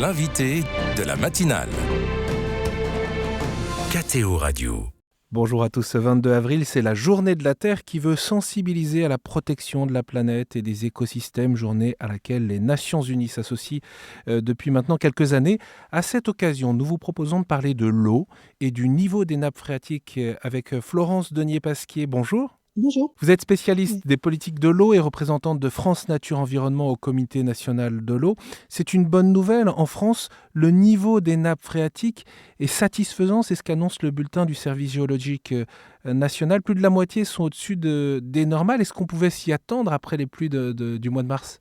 l'invité de la matinale. KTO Radio. Bonjour à tous, ce 22 avril, c'est la journée de la Terre qui veut sensibiliser à la protection de la planète et des écosystèmes, journée à laquelle les Nations Unies s'associent depuis maintenant quelques années. À cette occasion, nous vous proposons de parler de l'eau et du niveau des nappes phréatiques avec Florence Denier-Pasquier. Bonjour. Bonjour. Vous êtes spécialiste des politiques de l'eau et représentante de France Nature Environnement au Comité national de l'eau. C'est une bonne nouvelle. En France, le niveau des nappes phréatiques est satisfaisant. C'est ce qu'annonce le bulletin du service géologique national. Plus de la moitié sont au-dessus des normales. Est-ce qu'on pouvait s'y attendre après les pluies du mois de mars ?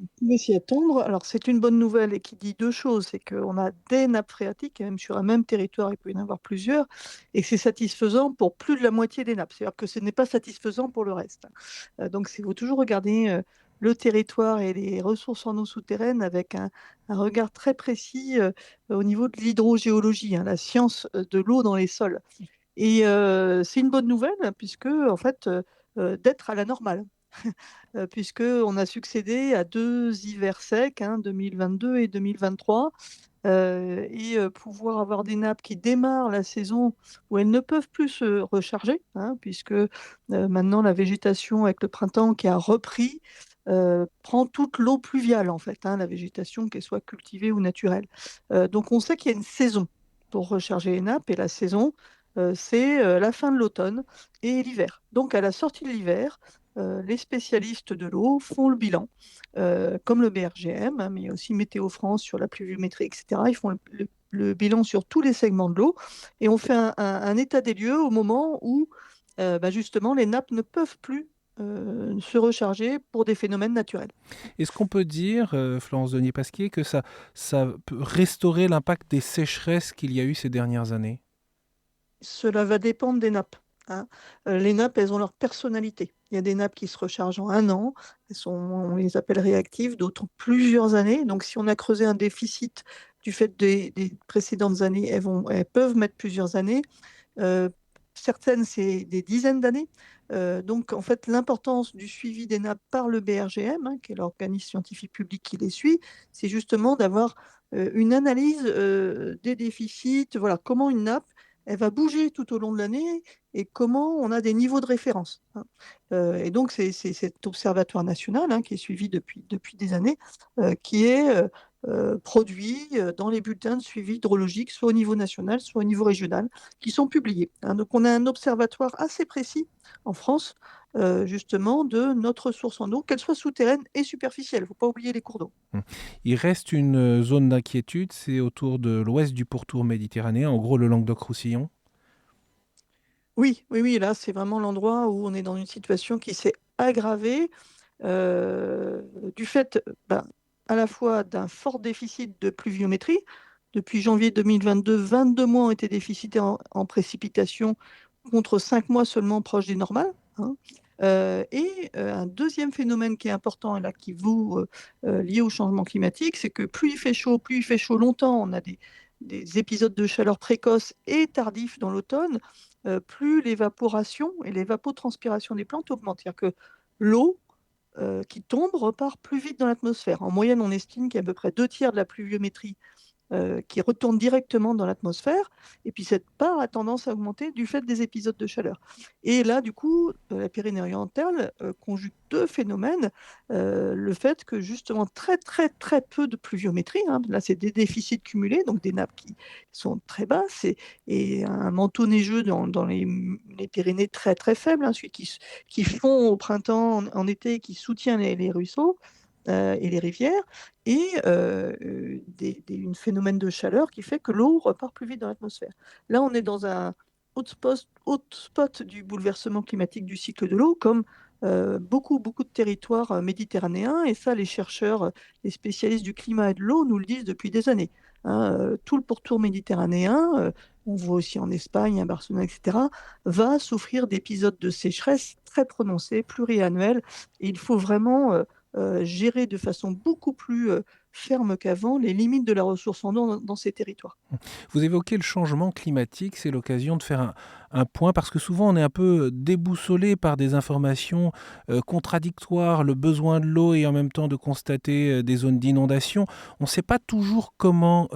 On pouvait s'y attendre. Alors, c'est une bonne nouvelle et qui dit deux choses. C'est qu'on a des nappes phréatiques, et même sur un même territoire, il peut y en avoir plusieurs, et que c'est satisfaisant pour plus de la moitié des nappes. C'est-à-dire que ce n'est pas satisfaisant pour le reste. Donc, il faut toujours regarder le territoire et les ressources en eau souterraine avec un regard très précis au niveau de l'hydrogéologie, la science de l'eau dans les sols. Et c'est une bonne nouvelle, puisque, en fait, d'être à la normale. Puisqu'on a succédé à 2 hivers secs, 2022 et 2023, et pouvoir avoir des nappes qui démarrent la saison où elles ne peuvent plus se recharger, puisque maintenant la végétation avec le printemps qui a repris prend toute l'eau pluviale en fait, la végétation qu'elle soit cultivée ou naturelle. Donc on sait qu'il y a une saison pour recharger les nappes, et la saison c'est la fin de l'automne et l'hiver. Donc à la sortie de l'hiver, les spécialistes de l'eau font le bilan, comme le BRGM, mais aussi Météo France sur la pluviométrie, etc. Ils font le bilan sur tous les segments de l'eau, et on fait un état des lieux au moment où justement les nappes ne peuvent plus se recharger pour des phénomènes naturels. Est-ce qu'on peut dire, Florence Denier-Pasquier, que ça peut restaurer l'impact des sécheresses qu'il y a eu ces dernières années ? Cela va dépendre des nappes. Les nappes, elles ont leur personnalité. Il y a des nappes qui se rechargent en 1 an, on les appelle réactives, d'autres en plusieurs années. Donc si on a creusé un déficit du fait des précédentes années, elles peuvent mettre plusieurs années. Certaines, c'est des dizaines d'années. Donc en fait, l'importance du suivi des nappes par le BRGM, qui est l'organisme scientifique public qui les suit, c'est justement d'avoir une analyse des déficits, voilà, comment une nappe elle va bouger tout au long de l'année et comment on a des niveaux de référence. Et donc, c'est cet observatoire national qui est suivi depuis des années, qui est produit dans les bulletins de suivi hydrologique, soit au niveau national, soit au niveau régional, qui sont publiés. Donc, on a un observatoire assez précis en France, justement, de notre ressource en eau, qu'elle soit souterraine et superficielle. Il ne faut pas oublier les cours d'eau. Il reste une zone d'inquiétude, c'est autour de l'ouest du pourtour méditerranéen, en gros le Languedoc-Roussillon. Oui, là, c'est vraiment l'endroit où on est dans une situation qui s'est aggravée du fait à la fois d'un fort déficit de pluviométrie. Depuis janvier 2022, 22 mois ont été déficitaires en précipitation contre 5 mois seulement proches des normales. Et un deuxième phénomène qui est important et là qui vaut lié au changement climatique, c'est que plus il fait chaud longtemps, on a des épisodes de chaleur précoce et tardifs dans l'automne, plus l'évaporation et l'évapotranspiration des plantes augmentent. C'est-à-dire que l'eau qui tombe repart plus vite dans l'atmosphère. En moyenne, on estime qu'il y a à peu près 2 tiers de la pluviométrie qui retourne directement dans l'atmosphère, et puis cette part a tendance à augmenter du fait des épisodes de chaleur. Et là, du coup, la Pyrénées-Orientale conjugue 2 phénomènes, le fait que justement très très très peu de pluviométrie, là c'est des déficits cumulés, donc des nappes qui sont très basses, et un manteau neigeux dans les Pyrénées très très faible, celui qui fond au printemps, en été, qui soutient les ruisseaux et les rivières, et un phénomène de chaleur qui fait que l'eau repart plus vite dans l'atmosphère. Là, on est dans un hotspot du bouleversement climatique du cycle de l'eau, comme beaucoup de territoires méditerranéens, et ça, les chercheurs, les spécialistes du climat et de l'eau nous le disent depuis des années. Tout le pourtour méditerranéen, on voit aussi en Espagne, à Barcelone, etc., va souffrir d'épisodes de sécheresse très prononcés, pluriannuels, et il faut vraiment gérer de façon beaucoup plus ferme qu'avant les limites de la ressource en eau dans ces territoires. Vous évoquez le changement climatique, c'est l'occasion de faire un point, parce que souvent on est un peu déboussolé par des informations contradictoires, le besoin de l'eau et en même temps de constater des zones d'inondation. On ne sait pas toujours comment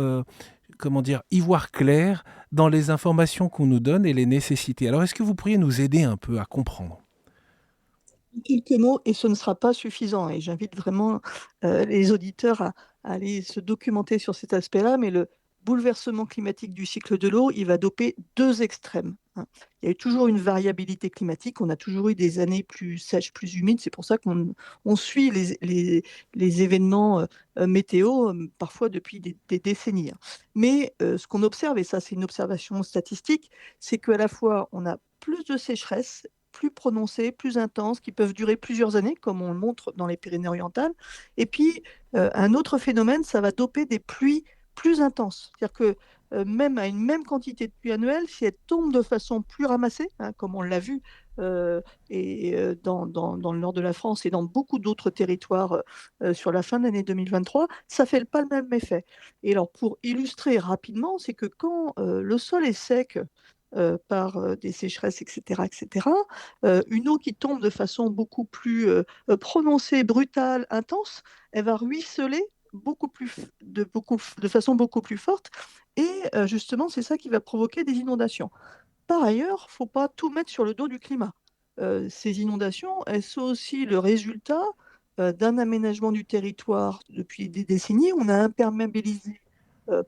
dire, y voir clair dans les informations qu'on nous donne et les nécessités. Alors est-ce que vous pourriez nous aider un peu à comprendre? Quelques mots et ce ne sera pas suffisant et j'invite vraiment, les auditeurs à aller se documenter sur cet aspect-là, mais le bouleversement climatique du cycle de l'eau, il va doper 2 extrêmes, hein. Il y a eu toujours une variabilité climatique, on a toujours eu des années plus sèches, plus humides, c'est pour ça qu'on suit les événements, météo, parfois depuis des décennies, hein. Mais, ce qu'on observe et ça c'est une observation statistique, c'est qu'à la fois on a plus de sécheresse plus prononcées, plus intenses, qui peuvent durer plusieurs années, comme on le montre dans les Pyrénées-Orientales. Et puis, un autre phénomène, ça va doper des pluies plus intenses. C'est-à-dire que même à une même quantité de pluie annuelle, si elle tombe de façon plus ramassée, hein, comme on l'a vu dans le nord de la France et dans beaucoup d'autres territoires sur la fin de l'année 2023, ça ne fait pas le même effet. Et alors, pour illustrer rapidement, c'est que quand le sol est sec, par des sécheresses, etc., une eau qui tombe de façon beaucoup plus prononcée, brutale, intense, elle va ruisseler de façon beaucoup plus forte. Et justement, c'est ça qui va provoquer des inondations. Par ailleurs, il ne faut pas tout mettre sur le dos du climat. Ces inondations, elles sont aussi le résultat d'un aménagement du territoire depuis des décennies. On a imperméabilisé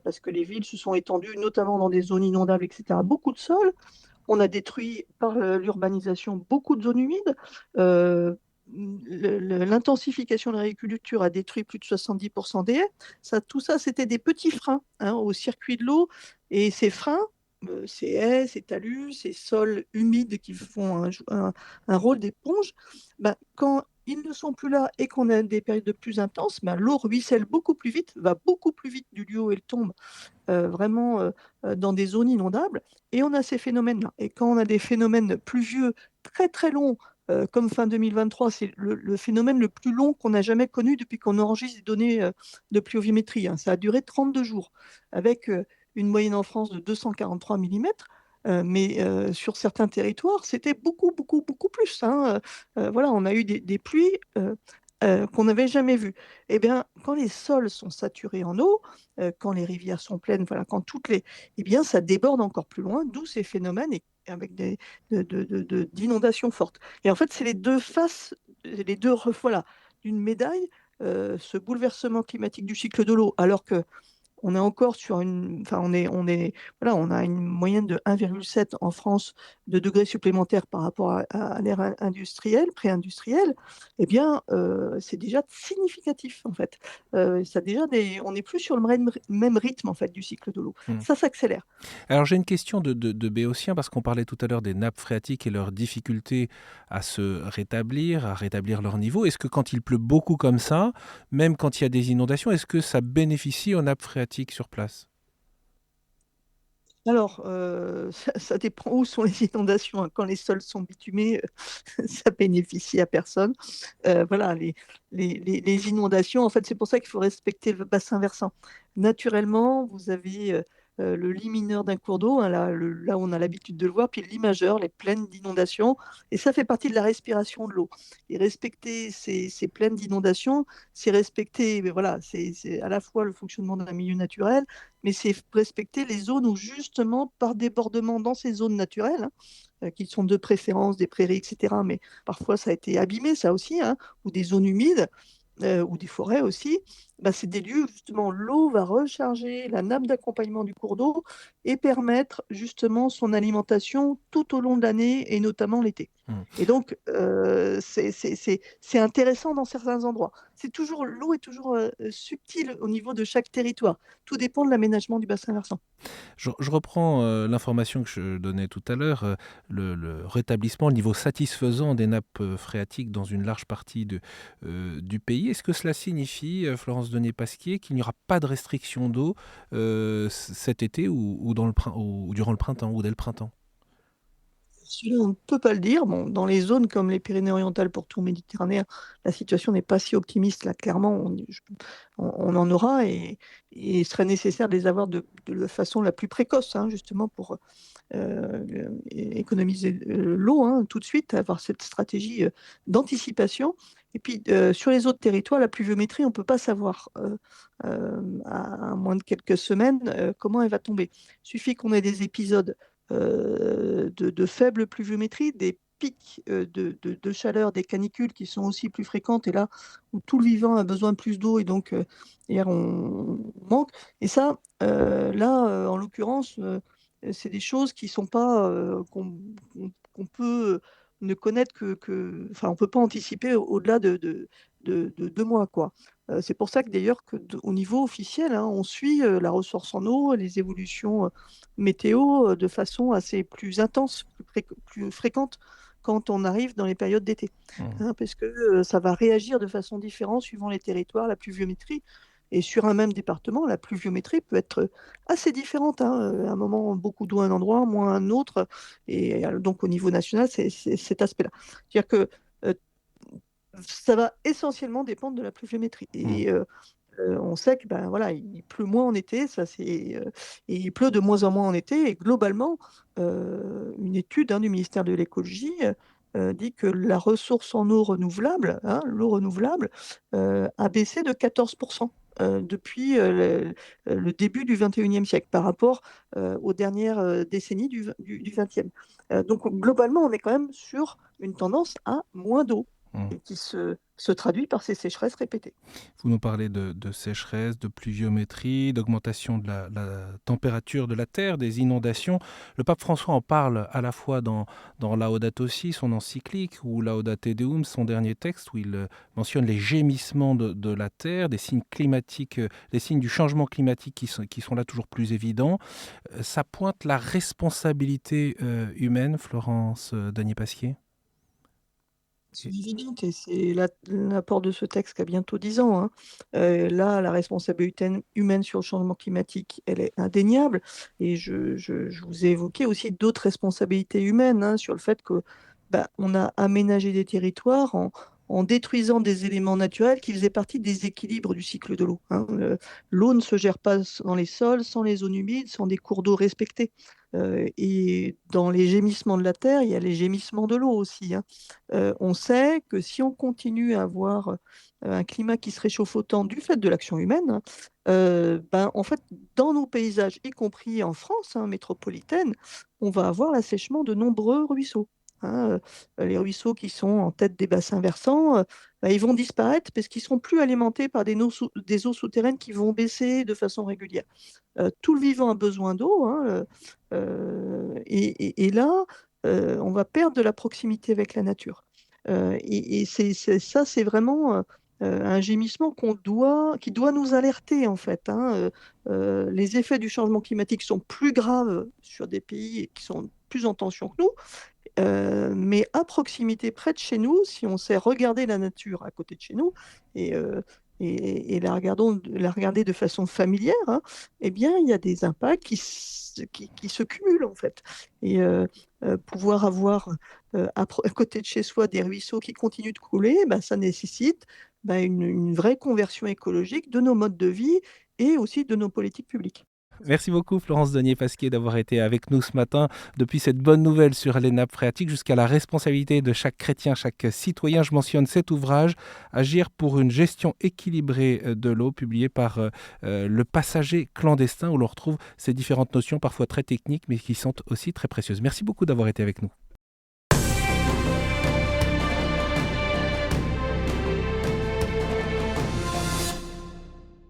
parce que les villes se sont étendues, notamment dans des zones inondables, etc., beaucoup de sols. On a détruit par l'urbanisation beaucoup de zones humides. Euh, L'intensification de l'agriculture a détruit plus de 70% des haies. Tout ça, c'était des petits freins, hein, au circuit de l'eau. Et ces freins, ces haies, ces talus, ces sols humides qui font un rôle d'éponge, ben, quand ils ne sont plus là et qu'on a des périodes plus intenses, ben, l'eau ruisselle beaucoup plus vite, va beaucoup plus vite du lieu où elle tombe vraiment dans des zones inondables. Et on a ces phénomènes-là. Et quand on a des phénomènes pluvieux très très longs, comme fin 2023, c'est le phénomène le plus long qu'on n'a jamais connu depuis qu'on enregistre des données de pluviométrie, hein. Ça a duré 32 jours, avec une moyenne en France de 243 millimètres. Mais sur certains territoires, c'était beaucoup, beaucoup, beaucoup plus, hein. Voilà, on a eu des pluies qu'on n'avait jamais vues. Eh bien, quand les sols sont saturés en eau, quand les rivières sont pleines, voilà, quand eh bien, ça déborde encore plus loin, d'où ces phénomènes avec d'inondations fortes. Et en fait, c'est les deux faces, voilà, d'une médaille, ce bouleversement climatique du cycle de l'eau, alors que on est encore sur enfin, voilà, on a une moyenne de 1,7 en France de degrés supplémentaires par rapport à l'ère industrielle, pré-industrielle. Eh bien, c'est déjà significatif, en fait. On n'est plus sur le même rythme, en fait, du cycle de l'eau. Hmm. Ça s'accélère. Alors j'ai une question de Béotien, parce qu'on parlait tout à l'heure des nappes phréatiques et leur difficulté à se rétablir, à rétablir leur niveau. Est-ce que quand il pleut beaucoup comme ça, même quand il y a des inondations, est-ce que ça bénéficie aux nappes phréatiques sur place? Alors, ça dépend où sont les inondations, hein. Quand les sols sont bitumés, ça bénéficie à personne. Voilà, les inondations, en fait, c'est pour ça qu'il faut respecter le bassin versant. Naturellement, vous avez le lit mineur d'un cours d'eau, hein, là où on a l'habitude de le voir, puis le lit majeur, les plaines d'inondation, et ça fait partie de la respiration de l'eau. Et respecter ces plaines d'inondation, c'est respecter, mais voilà, c'est à la fois le fonctionnement d'un milieu naturel, mais c'est respecter les zones où justement, par débordement dans ces zones naturelles, hein, qui sont de préférence des prairies, etc., mais parfois ça a été abîmé, ça aussi, hein, ou des zones humides, ou des forêts aussi, bah, c'est des lieux où justement l'eau va recharger la nappe d'accompagnement du cours d'eau et permettre justement son alimentation tout au long de l'année et notamment l'été. Hmm. Et donc, c'est intéressant dans certains endroits. L'eau est toujours subtile au niveau de chaque territoire. Tout dépend de l'aménagement du bassin versant. Je reprends l'information que je donnais tout à l'heure, le rétablissement, le niveau satisfaisant des nappes phréatiques dans une large partie du pays. Est-ce que cela signifie, Florence Denier-Pasquier, qu'il n'y aura pas de restriction d'eau cet été ou durant le printemps ou dès le printemps? Celui-là, on ne peut pas le dire. Bon, dans les zones comme les Pyrénées-Orientales, pourtour méditerranéen, la situation n'est pas si optimiste. Là, clairement, on en aura et il serait nécessaire de les avoir de la façon la plus précoce, hein, justement pour économiser l'eau, hein, tout de suite, avoir cette stratégie d'anticipation. Et puis, sur les autres territoires, la pluviométrie, on ne peut pas savoir, à moins de quelques semaines, comment elle va tomber. Il suffit qu'on ait des épisodes de faible pluviométrie, des pics de chaleur, des canicules qui sont aussi plus fréquentes, et là où tout le vivant a besoin de plus d'eau, et donc hier on manque. Et ça, là, en l'occurrence, c'est des choses qui sont pas qu'on peut ne connaître enfin, on peut pas anticiper au-delà de 2 mois, quoi. C'est pour ça que d'ailleurs au niveau officiel, hein, on suit la ressource en eau, les évolutions météo de façon assez plus intense, plus fréquente quand on arrive dans les périodes d'été. Hein, parce que ça va réagir de façon différente suivant les territoires, la pluviométrie. Et sur un même département, la pluviométrie peut être assez différente, hein. À un moment, beaucoup d'eau à un endroit, moins à un autre. Et donc, au niveau national, c'est cet aspect-là. C'est-à-dire que ça va essentiellement dépendre de la pluviométrie. Et on sait que ben, voilà, il pleut moins en été, ça, et il pleut de moins en moins en été. Et globalement, une étude, hein, du ministère de l'écologie dit que la ressource en eau renouvelable, hein, l'eau renouvelable, a baissé de 14% depuis le début du 21e siècle par rapport aux dernières décennies du 20e. Donc globalement, on est quand même sur une tendance à moins d'eau, et qui se traduit par ces sécheresses répétées. Vous nous parlez de sécheresse, de pluviométrie, d'augmentation de la température de la terre, des inondations. Le pape François en parle à la fois dans Laudato Si, son encyclique, ou Laudate Deum, son dernier texte, où il mentionne les gémissements de la terre, des signes climatiques, des signes du changement climatique qui sont là toujours plus évidents. Ça pointe la responsabilité humaine, Florence Danier-Pasquier? C'est évident, et c'est l'apport de ce texte qui a bientôt 10 ans, hein. Là, la responsabilité humaine sur le changement climatique, elle est indéniable. Et je vous ai évoqué aussi d'autres responsabilités humaines, hein, sur le fait que bah, on a aménagé des territoires en détruisant des éléments naturels qui faisaient partie des équilibres du cycle de l'eau, hein. L'eau ne se gère pas dans les sols, sans les zones humides, sans des cours d'eau respectés. Et dans les gémissements de la terre, il y a les gémissements de l'eau aussi, hein. On sait que si on continue à avoir un climat qui se réchauffe autant du fait de l'action humaine, hein, ben, en fait, dans nos paysages, y compris en France, hein, métropolitaine, on va avoir l'assèchement de nombreux ruisseaux, hein. Les ruisseaux qui sont en tête des bassins versants, ben, ils vont disparaître parce qu'ils ne seront plus alimentés par des eaux souterraines qui vont baisser de façon régulière. Tout le vivant a besoin d'eau, hein, et là, on va perdre de la proximité avec la nature. Et ça, c'est vraiment un gémissement qui doit nous alerter, en fait, hein. Les effets du changement climatique sont plus graves sur des pays qui sont plus en tension que nous, mais à proximité, près de chez nous, si on sait regarder la nature à côté de chez nous, et, la regarder de façon familière, hein, eh bien, il y a des impacts qui se cumulent, en fait. Et pouvoir avoir à côté de chez soi des ruisseaux qui continuent de couler, bah, ça nécessite une vraie conversion écologique de nos modes de vie et aussi de nos politiques publiques. Merci beaucoup Florence Danier-Pasquier d'avoir été avec nous ce matin. Depuis cette bonne nouvelle sur les nappes phréatiques jusqu'à la responsabilité de chaque chrétien, chaque citoyen, je mentionne cet ouvrage, Agir pour une gestion équilibrée de l'eau, publié par Le Passager clandestin, où l'on retrouve ces différentes notions parfois très techniques mais qui sont aussi très précieuses. Merci beaucoup d'avoir été avec nous.